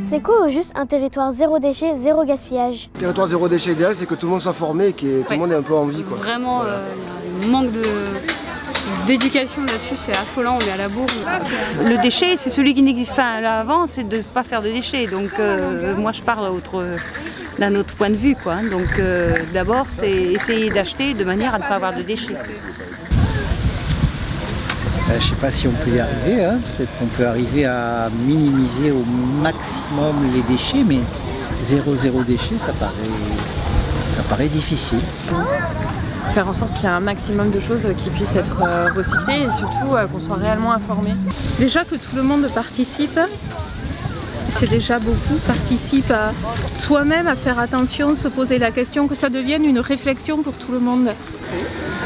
C'est quoi au juste un territoire zéro déchet, zéro gaspillage? Territoire zéro déchet idéal, c'est que tout le monde soit formé et que tout le monde ait un peu envie, quoi. Vraiment, il y a un manque d'éducation là-dessus, c'est affolant, on est à la bourre. Le déchet, c'est celui qui n'existe pas avant, c'est de ne pas faire de déchets. Donc moi je parle d'un autre point de vue, quoi. Donc d'abord c'est essayer d'acheter de manière à ne pas avoir de déchets. Je ne sais pas si on peut y arriver, hein. Peut-être qu'on peut arriver à minimiser au maximum les déchets, mais zéro déchet, ça paraît difficile. Faire en sorte qu'il y ait un maximum de choses qui puissent être recyclées et surtout qu'on soit réellement informé. Déjà que tout le monde participe, c'est déjà beaucoup, participe à soi-même à faire attention, se poser la question, que ça devienne une réflexion pour tout le monde.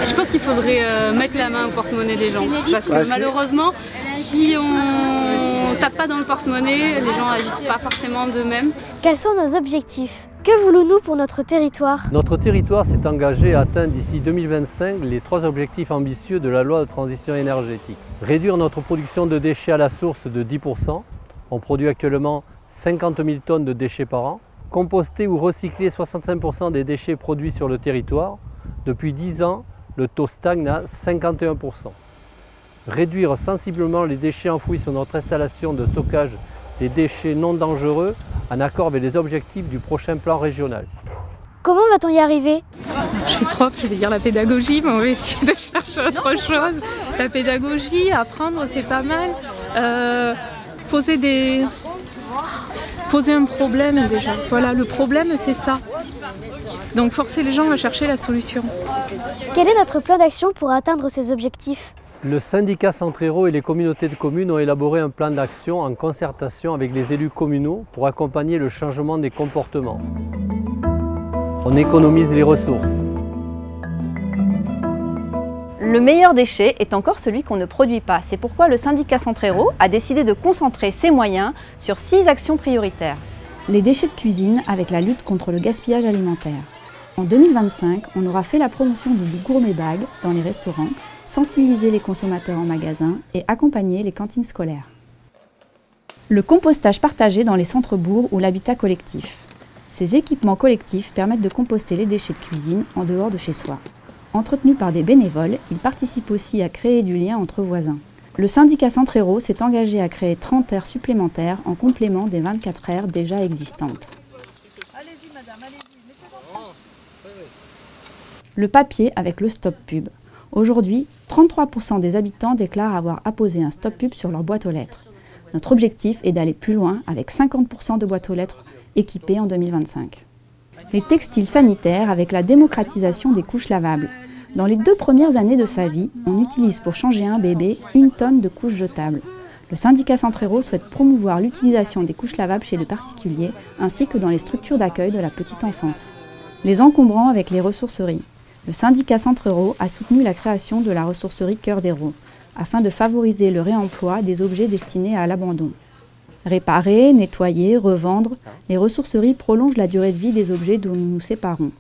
Je pense qu'il faudrait mettre la main au porte-monnaie des gens, parce que malheureusement, si on tape pas dans le porte-monnaie, les gens agissent pas forcément d'eux-mêmes. Quels sont nos objectifs? Que voulons-nous pour notre territoire? Notre territoire s'est engagé à atteindre d'ici 2025 les 3 objectifs ambitieux de la loi de transition énergétique. Réduire notre production de déchets à la source de 10%, on produit actuellement 50 000 tonnes de déchets par an. Composter ou recycler 65% des déchets produits sur le territoire. Depuis 10 ans, le taux stagne à 51%. Réduire sensiblement les déchets enfouis sur notre installation de stockage des déchets non dangereux en accord avec les objectifs du prochain plan régional. Comment va-t-on y arriver? Je suis prof, je vais dire la pédagogie, mais on va essayer de chercher autre chose. La pédagogie, apprendre, c'est pas mal. Poser un problème déjà. Voilà, le problème c'est ça. Donc forcer les gens à chercher la solution. Quel est notre plan d'action pour atteindre ces objectifs? Le syndicat Centrero et les communautés de communes ont élaboré un plan d'action en concertation avec les élus communaux pour accompagner le changement des comportements. On économise les ressources. Le meilleur déchet est encore celui qu'on ne produit pas. C'est pourquoi le syndicat Centrero a décidé de concentrer ses moyens sur 6 actions prioritaires. Les déchets de cuisine avec la lutte contre le gaspillage alimentaire. En 2025, on aura fait la promotion du gourmet bag dans les restaurants, sensibiliser les consommateurs en magasin et accompagner les cantines scolaires. Le compostage partagé dans les centres-bourgs ou l'habitat collectif. Ces équipements collectifs permettent de composter les déchets de cuisine en dehors de chez soi. Entretenu par des bénévoles, ils participent aussi à créer du lien entre voisins. Le syndicat Centrero s'est engagé à créer 30 aires supplémentaires en complément des 24 aires déjà existantes. Allez-y madame, allez-y, mettez-en plus. Le papier avec le stop pub. Aujourd'hui, 33% des habitants déclarent avoir apposé un stop pub sur leur boîte aux lettres. Notre objectif est d'aller plus loin avec 50% de boîtes aux lettres équipées en 2025. Les textiles sanitaires avec la démocratisation des couches lavables. Dans les 2 premières années de sa vie, on utilise pour changer un bébé 1 tonne de couches jetables. Le syndicat Centrero souhaite promouvoir l'utilisation des couches lavables chez le particulier ainsi que dans les structures d'accueil de la petite enfance. Les encombrants avec les ressourceries. Le syndicat Centrero a soutenu la création de la ressourcerie Cœur d'Hérault afin de favoriser le réemploi des objets destinés à l'abandon. Réparer, nettoyer, revendre, les ressourceries prolongent la durée de vie des objets dont nous nous séparons.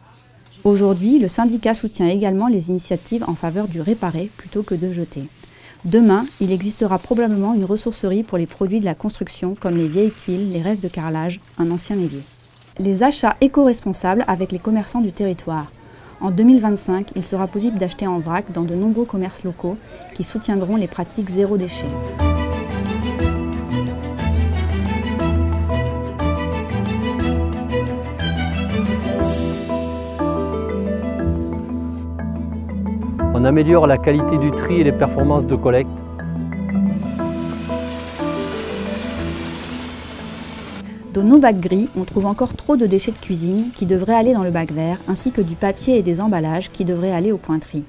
Aujourd'hui, le syndicat soutient également les initiatives en faveur du réparer plutôt que de jeter. Demain, il existera probablement une ressourcerie pour les produits de la construction comme les vieilles tuiles, les restes de carrelage, un ancien évier. Les achats éco-responsables avec les commerçants du territoire. En 2025, il sera possible d'acheter en vrac dans de nombreux commerces locaux qui soutiendront les pratiques zéro déchet. On améliore la qualité du tri et les performances de collecte. Dans nos bacs gris, on trouve encore trop de déchets de cuisine qui devraient aller dans le bac vert, ainsi que du papier et des emballages qui devraient aller au point tri.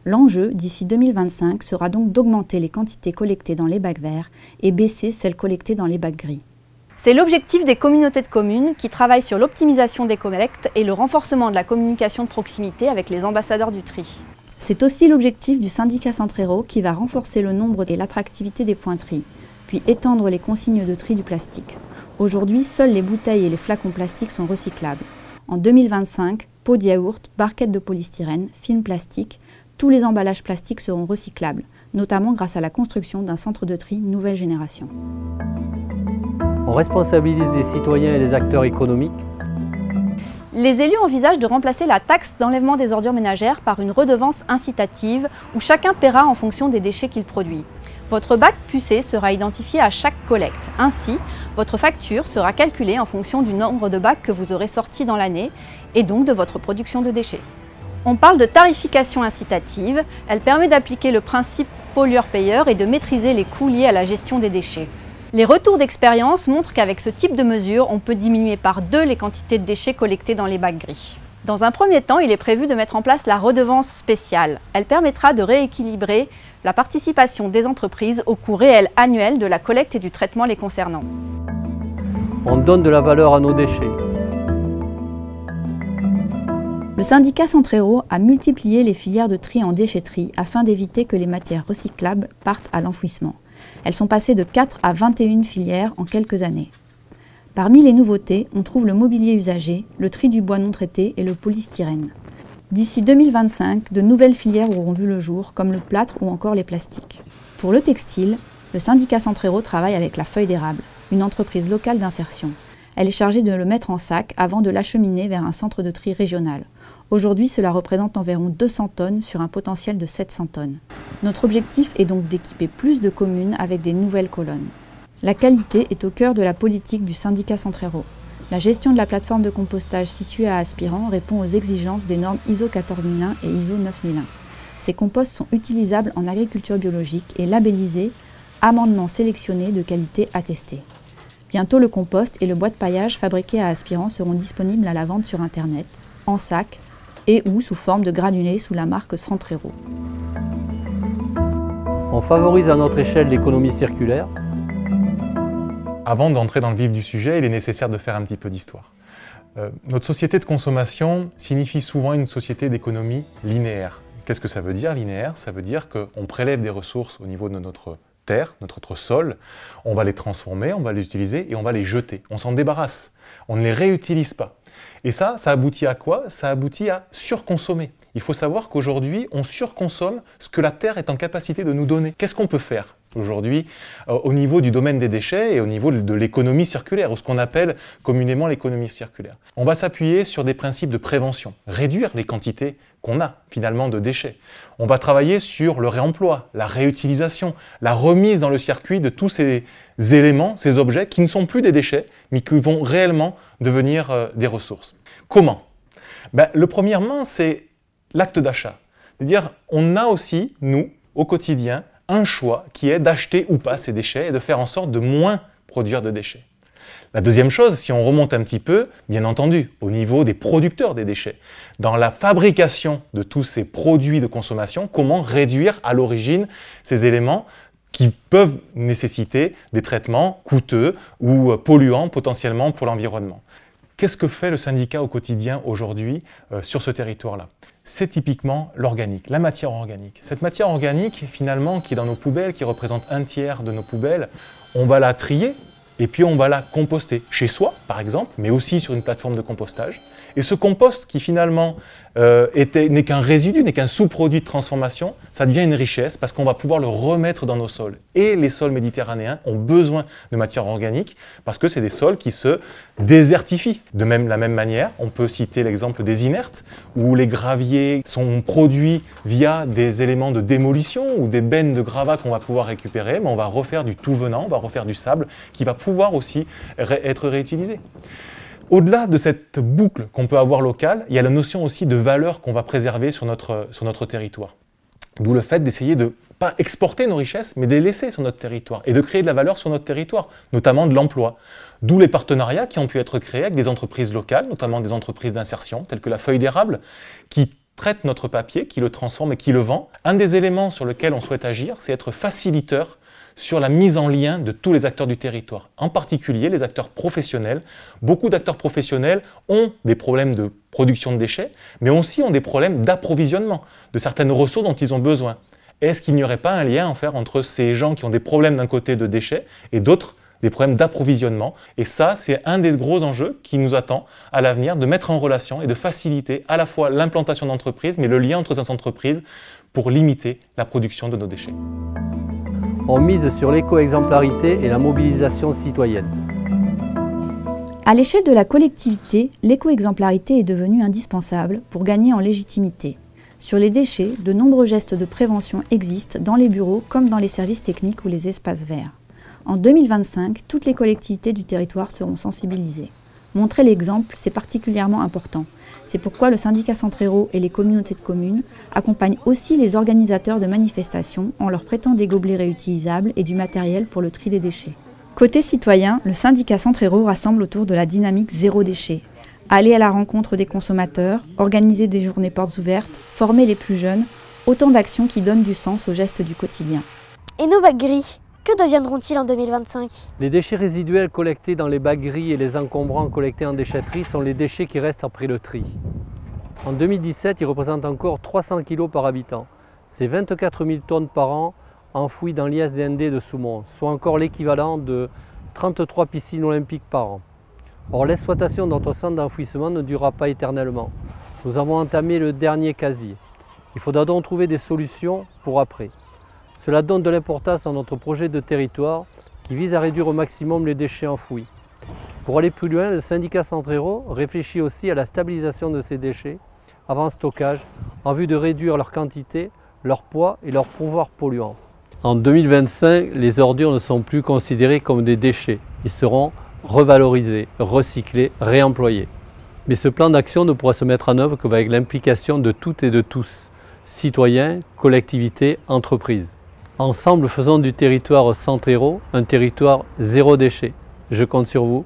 L'enjeu, d'ici 2025, sera donc d'augmenter les quantités collectées dans les bacs verts et baisser celles collectées dans les bacs gris. C'est l'objectif des communautés de communes qui travaillent sur l'optimisation des collectes et le renforcement de la communication de proximité avec les ambassadeurs du tri. C'est aussi l'objectif du syndicat Centrero qui va renforcer le nombre et l'attractivité des points tri, puis étendre les consignes de tri du plastique. Aujourd'hui, seules les bouteilles et les flacons plastiques sont recyclables. En 2025, pots de yaourt, barquettes de polystyrène, films plastiques, tous les emballages plastiques seront recyclables, notamment grâce à la construction d'un centre de tri nouvelle génération. On responsabilise les citoyens et les acteurs économiques. Les élus envisagent de remplacer la taxe d'enlèvement des ordures ménagères par une redevance incitative où chacun paiera en fonction des déchets qu'il produit. Votre bac pucé sera identifié à chaque collecte. Ainsi, votre facture sera calculée en fonction du nombre de bacs que vous aurez sortis dans l'année et donc de votre production de déchets. On parle de tarification incitative. Elle permet d'appliquer le principe pollueur-payeur et de maîtriser les coûts liés à la gestion des déchets. Les retours d'expérience montrent qu'avec ce type de mesure, on peut diminuer par 2 les quantités de déchets collectés dans les bacs gris. Dans un premier temps, il est prévu de mettre en place la redevance spéciale. Elle permettra de rééquilibrer la participation des entreprises au coût réel annuel de la collecte et du traitement les concernant. On donne de la valeur à nos déchets. Le syndicat Centrero a multiplié les filières de tri en déchetterie afin d'éviter que les matières recyclables partent à l'enfouissement. Elles sont passées de 4 à 21 filières en quelques années. Parmi les nouveautés, on trouve le mobilier usagé, le tri du bois non traité et le polystyrène. D'ici 2025, de nouvelles filières auront vu le jour, comme le plâtre ou encore les plastiques. Pour le textile, le syndicat Centrero travaille avec la Feuille d'Érable, une entreprise locale d'insertion. Elle est chargée de le mettre en sac avant de l'acheminer vers un centre de tri régional. Aujourd'hui, cela représente environ 200 tonnes sur un potentiel de 700 tonnes. Notre objectif est donc d'équiper plus de communes avec des nouvelles colonnes. La qualité est au cœur de la politique du syndicat Centrero. La gestion de la plateforme de compostage située à Aspirant répond aux exigences des normes ISO 14001 et ISO 9001. Ces composts sont utilisables en agriculture biologique et labellisés « amendements sélectionnés de qualité attestée ». Bientôt, le compost et le bois de paillage fabriqués à Aspirant seront disponibles à la vente sur Internet, en sac et ou sous forme de granulés sous la marque Centrero. On favorise à notre échelle l'économie circulaire. Avant d'entrer dans le vif du sujet, il est nécessaire de faire un petit peu d'histoire. Notre société de consommation signifie souvent une société d'économie linéaire. Qu'est-ce que ça veut dire linéaire? Ça veut dire qu'on prélève des ressources au niveau de notre terre, notre sol, on va les transformer, on va les utiliser et on va les jeter. On s'en débarrasse, on ne les réutilise pas. Et ça aboutit à quoi? Ça aboutit à surconsommer. Il faut savoir qu'aujourd'hui, on surconsomme ce que la Terre est en capacité de nous donner. Qu'est-ce qu'on peut faire aujourd'hui au niveau du domaine des déchets et au niveau de l'économie circulaire, ou ce qu'on appelle communément l'économie circulaire? On va s'appuyer sur des principes de prévention, réduire les quantités qu'on a finalement de déchets. On va travailler sur le réemploi, la réutilisation, la remise dans le circuit de tous ces éléments, ces objets qui ne sont plus des déchets, mais qui vont réellement devenir des ressources. Comment? Le premièrement, c'est l'acte d'achat. C'est-à-dire, on a aussi, nous, au quotidien, un choix qui est d'acheter ou pas ces déchets et de faire en sorte de moins produire de déchets. La deuxième chose, si on remonte un petit peu, bien entendu, au niveau des producteurs des déchets, dans la fabrication de tous ces produits de consommation, comment réduire à l'origine ces éléments qui peuvent nécessiter des traitements coûteux ou polluants potentiellement pour l'environnement. Qu'est-ce que fait le syndicat au quotidien aujourd'hui sur ce territoire-là? C'est typiquement l'organique, la matière organique. Cette matière organique, finalement, qui est dans nos poubelles, qui représente 1/3 de nos poubelles, on va la trier et puis on va la composter chez soi, par exemple, mais aussi sur une plateforme de compostage. Et ce compost qui finalement n'est qu'un résidu, n'est qu'un sous-produit de transformation, ça devient une richesse parce qu'on va pouvoir le remettre dans nos sols. Et les sols méditerranéens ont besoin de matière organique parce que c'est des sols qui se désertifient. De la même manière, on peut citer l'exemple des inertes où les graviers sont produits via des éléments de démolition ou des bennes de gravats qu'on va pouvoir récupérer, mais on va refaire du tout venant, on va refaire du sable qui va pouvoir aussi être réutilisé. Au-delà de cette boucle qu'on peut avoir locale, il y a la notion aussi de valeur qu'on va préserver sur notre territoire. D'où le fait d'essayer de ne pas exporter nos richesses, mais de les laisser sur notre territoire et de créer de la valeur sur notre territoire, notamment de l'emploi. D'où les partenariats qui ont pu être créés avec des entreprises locales, notamment des entreprises d'insertion, telles que la Feuille d'Érable, qui traite notre papier, qui le transforme et qui le vend. Un des éléments sur lesquels on souhaite agir, c'est être facilitateur sur la mise en lien de tous les acteurs du territoire, en particulier les acteurs professionnels. Beaucoup d'acteurs professionnels ont des problèmes de production de déchets, mais aussi ont des problèmes d'approvisionnement de certaines ressources dont ils ont besoin. Est-ce qu'il n'y aurait pas un lien à faire entre ces gens qui ont des problèmes d'un côté de déchets et d'autres des problèmes d'approvisionnement? Et ça, c'est un des gros enjeux qui nous attend à l'avenir, de mettre en relation et de faciliter à la fois l'implantation d'entreprises, mais le lien entre ces entreprises pour limiter la production de nos déchets. On mise sur l'éco-exemplarité et la mobilisation citoyenne. À l'échelle de la collectivité, l'éco-exemplarité est devenue indispensable pour gagner en légitimité. Sur les déchets, de nombreux gestes de prévention existent dans les bureaux comme dans les services techniques ou les espaces verts. En 2025, toutes les collectivités du territoire seront sensibilisées. Montrer l'exemple, c'est particulièrement important. C'est pourquoi le syndicat Centrero et les communautés de communes accompagnent aussi les organisateurs de manifestations en leur prêtant des gobelets réutilisables et du matériel pour le tri des déchets. Côté citoyen, le syndicat Centrero rassemble autour de la dynamique zéro déchet. Aller à la rencontre des consommateurs, organiser des journées portes ouvertes, former les plus jeunes, autant d'actions qui donnent du sens aux gestes du quotidien. Et nos bacs gris, que deviendront-ils en 2025? Les déchets résiduels collectés dans les bacs gris et les encombrants collectés en déchetterie sont les déchets qui restent après le tri. En 2017, ils représentent encore 300 kg par habitant. C'est 24 000 tonnes par an enfouies dans l'ISDND de Soumont, soit encore l'équivalent de 33 piscines olympiques par an. Or, l'exploitation de notre centre d'enfouissement ne durera pas éternellement. Nous avons entamé le dernier casier. Il faudra donc trouver des solutions pour après. Cela donne de l'importance à notre projet de territoire qui vise à réduire au maximum les déchets enfouis. Pour aller plus loin, le syndicat Centrero réfléchit aussi à la stabilisation de ces déchets avant stockage en vue de réduire leur quantité, leur poids et leur pouvoir polluant. En 2025, les ordures ne sont plus considérées comme des déchets. Ils seront revalorisés, recyclés, réemployés. Mais ce plan d'action ne pourra se mettre en œuvre qu'avec l'implication de toutes et de tous, citoyens, collectivités, entreprises. Ensemble, faisons du territoire Centrero un territoire zéro déchet. Je compte sur vous.